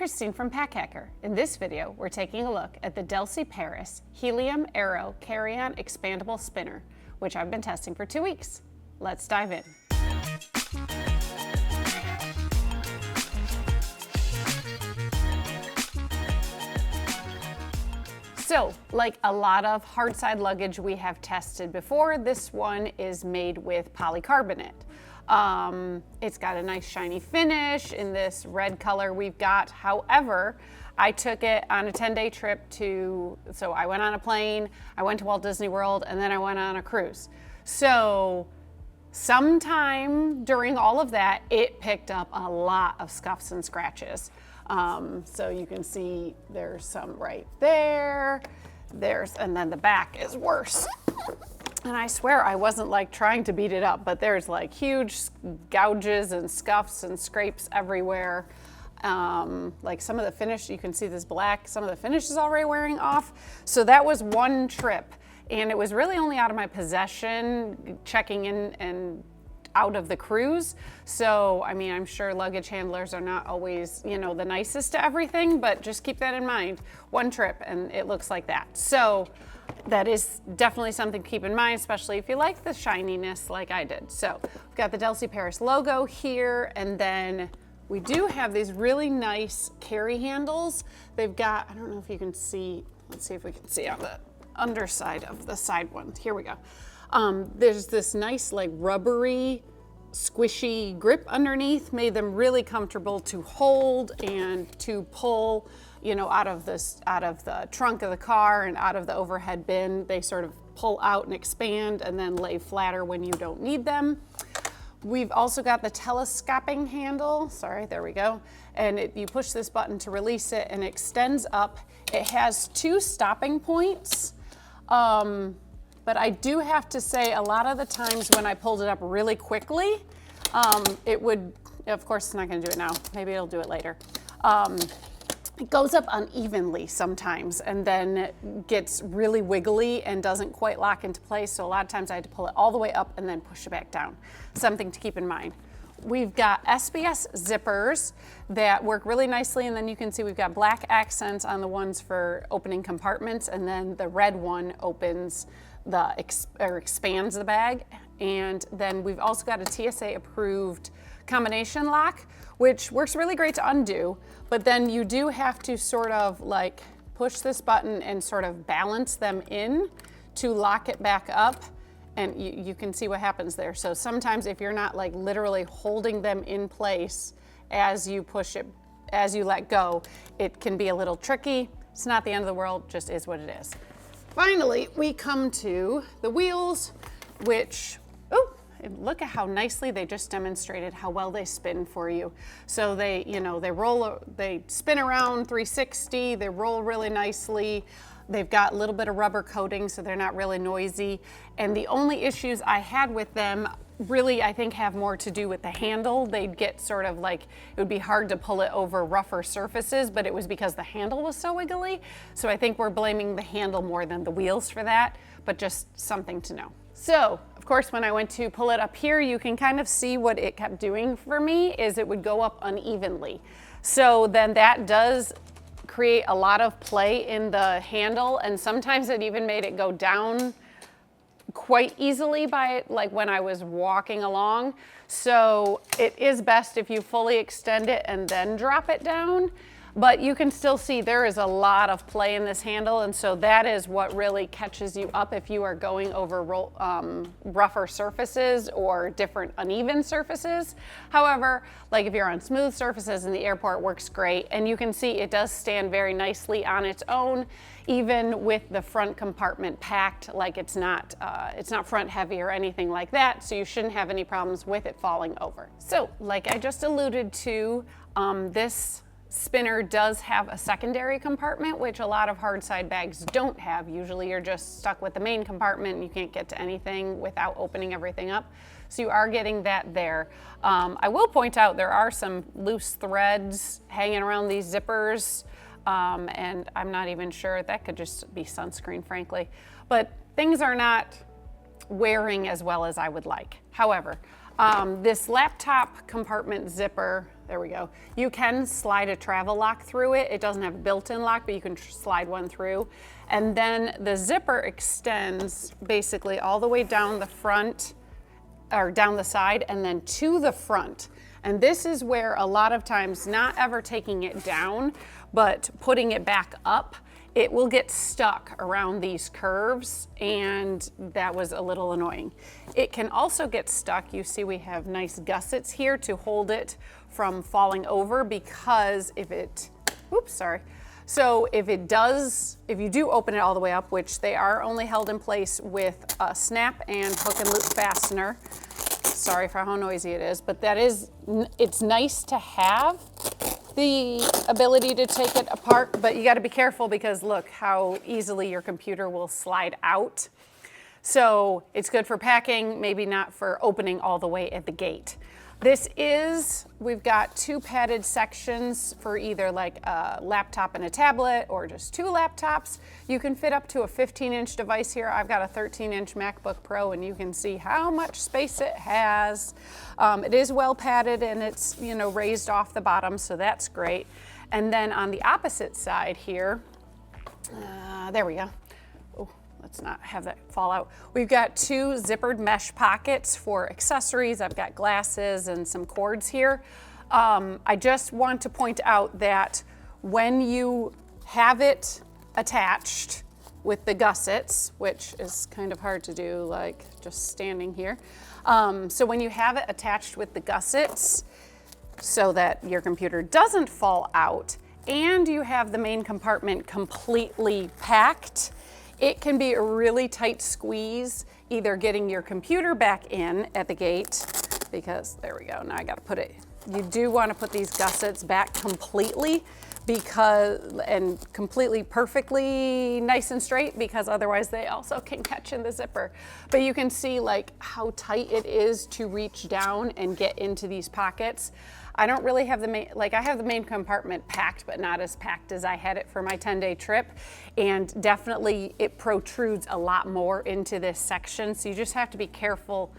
Christine from Pack Hacker. In this video, we're taking a look at the DELSEY Paris Helium Aero Carry-On Expandable Spinner, which I've been testing for 2 weeks. Let's dive in. So, like a lot of hard side luggage we have tested before, this one is made with polycarbonate. It's got a nice shiny finish in this red color we've got. However, I took it on a 10-day trip so I went on a plane, I went to Walt Disney World, and then I went on a cruise. So sometime during all of that, it picked up a lot of scuffs and scratches. So you can see there's some right there, and then the back is worse. And I swear I wasn't like trying to beat it up, but there's like huge gouges and scuffs and scrapes everywhere. Like some of the finish, you can see this black, some of the finish is already wearing off. So that was one trip, and it was really only out of my possession checking in and out of the cruise. So, I mean, I'm sure luggage handlers are not always, the nicest to everything, but just keep that in mind. One trip and it looks like that. So that is definitely something to keep in mind, especially if you like the shininess like I did. So we've got the DELSEY Paris logo here, and then we do have these really nice carry handles. They've got, I don't know if you can see, let's see if we can see on the underside of the side one. Here we go. There's this nice like rubbery, squishy grip underneath, made them really comfortable to hold and to pull, out of the trunk of the car and out of the overhead bin. They sort of pull out and expand and then lay flatter when you don't need them. We've also got the telescoping handle, sorry, there we go. And you push this button to release it and it extends up. It has 2 stopping points. But I do have to say, a lot of the times when I pulled it up really quickly, it would, of course it's not gonna do it now, maybe it'll do it later. It goes up unevenly sometimes and then gets really wiggly and doesn't quite lock into place. So a lot of times I had to pull it all the way up and then push it back down. Something to keep in mind. We've got SBS zippers that work really nicely, and then you can see we've got black accents on the ones for opening compartments, and then the red one opens expands the bag. And then we've also got a TSA approved combination lock, which works really great to undo, but then you do have to sort of like push this button and sort of balance them in to lock it back up. And you can see what happens there. So sometimes if you're not like literally holding them in place as you push it, as you let go, it can be a little tricky. It's not the end of the world, just is what it is. Finally, we come to the wheels, which, look at how nicely they just demonstrated how well they spin for you. So they, they spin around 360, they roll really nicely. They've got a little bit of rubber coating, so they're not really noisy. And the only issues I had with them really, I think, have more to do with the handle. They'd get sort of like, it would be hard to pull it over rougher surfaces, but it was because the handle was so wiggly. So I think we're blaming the handle more than the wheels for that, but just something to know. So, of course, when I went to pull it up here, you can kind of see what it kept doing for me is it would go up unevenly. So then that does create a lot of play in the handle, and sometimes it even made it go down quite easily by like when I was walking along. So it is best if you fully extend it and then drop it down. But you can still see there is a lot of play in this handle, and so that is what really catches you up if you are going over rougher surfaces or different uneven surfaces. However, like if you're on smooth surfaces in the airport, works great, and you can see it does stand very nicely on its own, even with the front compartment packed. Like it's not front heavy or anything like that, so you shouldn't have any problems with it falling over. So, like I just alluded to, this spinner does have a secondary compartment, which a lot of hard side bags don't have. Usually you're just stuck with the main compartment and you can't get to anything without opening everything up. So you are getting that there. I will point out there are some loose threads hanging around these zippers, and I'm not even sure, that could just be sunscreen, frankly. But things are not wearing as well as I would like. However, this laptop compartment zipper there we go. You can slide a travel lock through it. It doesn't have a built-in lock, but you can slide one through. And then the zipper extends basically all the way down the front, or down the side, and then to the front. And this is where a lot of times, not ever taking it down, but putting it back up, it will get stuck around these curves, and that was a little annoying. It can also get stuck. You see we have nice gussets here to hold it from falling over, because if it, oops, sorry. So if you do open it all the way up, which they are only held in place with a snap and hook and loop fastener. Sorry for how noisy it is, but it's nice to have the ability to take it apart, but you got to be careful, because look how easily your computer will slide out. So it's good for packing, maybe not for opening all the way at the gate. We've got 2 padded sections for either like a laptop and a tablet, or just 2 laptops. You can fit up to a 15-inch device here. I've got a 13-inch MacBook Pro, and you can see how much space it has. It is well padded, and it's, you know, raised off the bottom, so that's great. And then on the opposite side here, there we go. Let's not have that fall out. We've got 2 zippered mesh pockets for accessories. I've got glasses and some cords here. I just want to point out that when you have it attached with the gussets, which is kind of hard to do, like just standing here. So when you have it attached with the gussets, so that your computer doesn't fall out, and you have the main compartment completely packed, it can be a really tight squeeze, either getting your computer back in at the gate, because there we go, now I gotta put it, you do wanna put these gussets back completely, and completely perfectly nice and straight, because otherwise they also can catch in the zipper. But you can see like how tight it is to reach down and get into these pockets. I don't really have the main, like I have the main compartment packed, but not as packed as I had it for my 10-day trip. And definitely it protrudes a lot more into this section. So you just have to be careful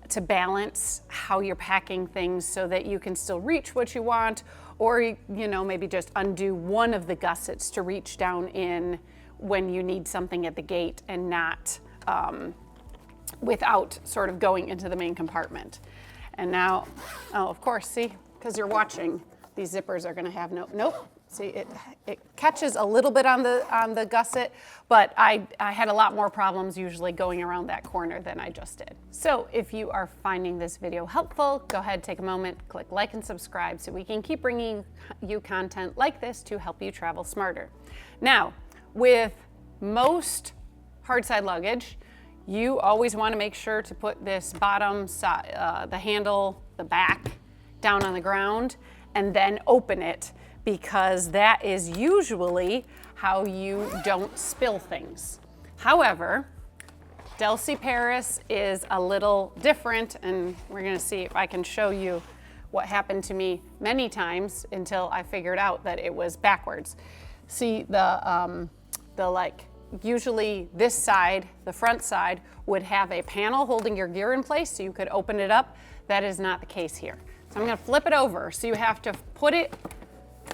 to balance how you're packing things so that you can still reach what you want, or, you know, maybe just undo one of the gussets to reach down in when you need something at the gate, and not without sort of going into the main compartment. And now, oh, of course, see, because you're watching, these zippers are gonna have nope. See, it catches a little bit on the gusset, but I had a lot more problems usually going around that corner than I just did. So if you are finding this video helpful, go ahead, take a moment, click like and subscribe so we can keep bringing you content like this to help you travel smarter. Now, with most hard side luggage, you always want to make sure to put this bottom side, the handle, the back, down on the ground, and then open it, because that is usually how you don't spill things. However, DELSEY Paris is a little different, and we're gonna see if I can show you what happened to me many times until I figured out that it was backwards. See, the like, usually this side, the front side, would have a panel holding your gear in place so you could open it up. That is not the case here. So I'm gonna flip it over. So you have to put it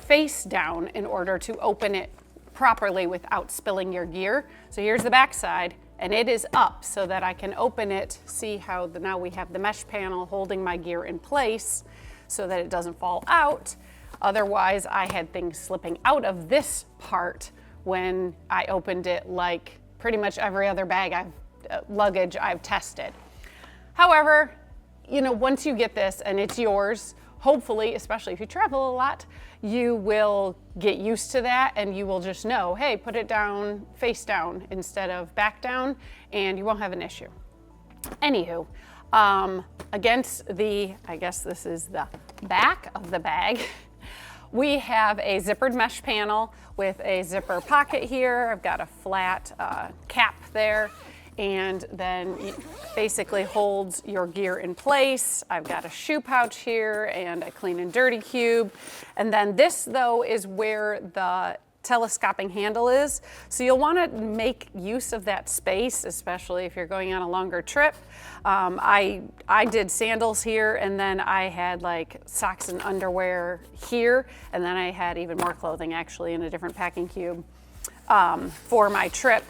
face down in order to open it properly without spilling your gear. So here's the back side, and it is up so that I can open it. See how now we have the mesh panel holding my gear in place so that it doesn't fall out. Otherwise, I had things slipping out of this part when I opened it, like pretty much every other luggage I've tested. However, you know, once you get this and it's yours, hopefully, especially if you travel a lot, you will get used to that, and you will just know, hey, put it down, face down instead of back down, and you won't have an issue. Anywho, against I guess this is the back of the bag, we have a zippered mesh panel with a zipper pocket here. I've got a flat cap there, and then it basically holds your gear in place. I've got a shoe pouch here and a clean and dirty cube. And then this, though, is where the telescoping handle is. So you'll want to make use of that space, especially if you're going on a longer trip. I did sandals here, and then I had like socks and underwear here, and then I had even more clothing actually in a different packing cube for my trip.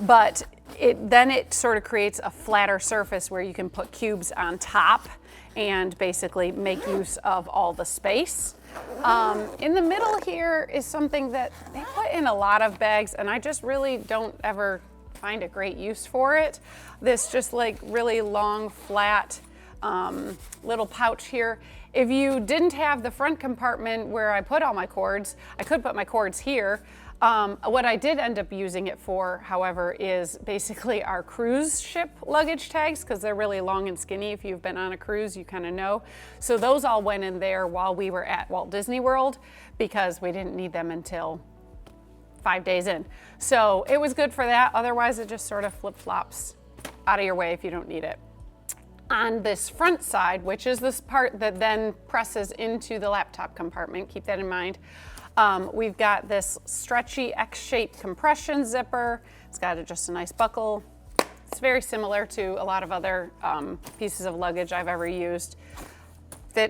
But then it sort of creates a flatter surface where you can put cubes on top and basically make use of all the space. In the middle here is something that they put in a lot of bags, and I just really don't ever find a great use for it. This just like really long, flat little pouch here. If you didn't have the front compartment where I put all my cords, I could put my cords here. What I did end up using it for, however, is basically our cruise ship luggage tags, because they're really long and skinny. If you've been on a cruise, you kind of know. So those all went in there while we were at Walt Disney World, because we didn't need them until 5 days in. So it was good for that. Otherwise, it just sort of flip-flops out of your way if you don't need it. On this front side, which is this part that then presses into the laptop compartment, keep that in mind. We've got this stretchy X-shaped compression zipper. It's got just a nice buckle. It's very similar to a lot of other pieces of luggage I've ever used. I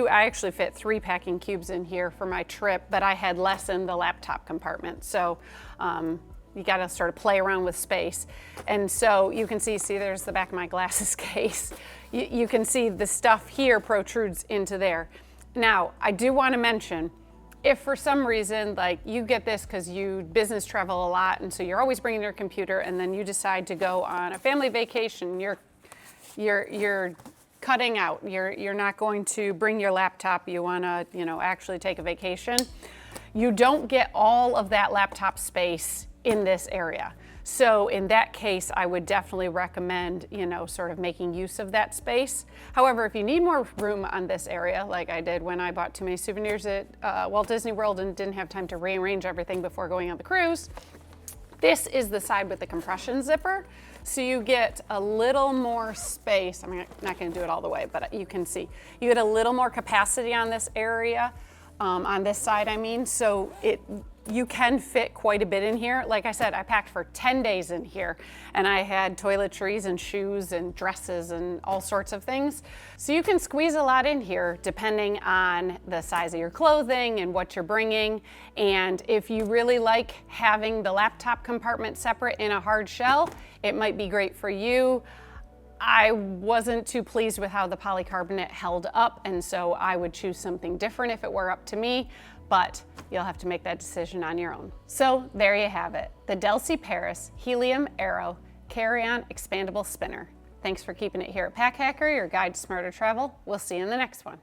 actually fit 3 packing cubes in here for my trip, but I had less in the laptop compartment. So you got to sort of play around with space. And so you can see there's the back of my glasses case. You can see the stuff here protrudes into there. Now, I do want to mention, if for some reason, like you get this because you business travel a lot, and so you're always bringing your computer, and then you decide to go on a family vacation, you're cutting out. You're not going to bring your laptop. You want to, actually take a vacation. You don't get all of that laptop space in this area. So in that case, I would definitely recommend, sort of making use of that space. However, if you need more room on this area, like I did when I bought too many souvenirs at Walt Disney World and didn't have time to rearrange everything before going on the cruise, this is the side with the compression zipper. So you get a little more space. I'm not going to do it all the way, but you can see. You get a little more capacity on this area, on this side, I mean. So you can fit quite a bit in here. Like I said, I packed for 10 days in here, and I had toiletries and shoes and dresses and all sorts of things. So you can squeeze a lot in here depending on the size of your clothing and what you're bringing. And if you really like having the laptop compartment separate in a hard shell, it might be great for you. I wasn't too pleased with how the polycarbonate held up, and so I would choose something different if it were up to me, but you'll have to make that decision on your own. So there you have it, the DELSEY Paris Helium Aero Carry-On Expandable Spinner. Thanks for keeping it here at Pack Hacker, your guide to smarter travel. We'll see you in the next one.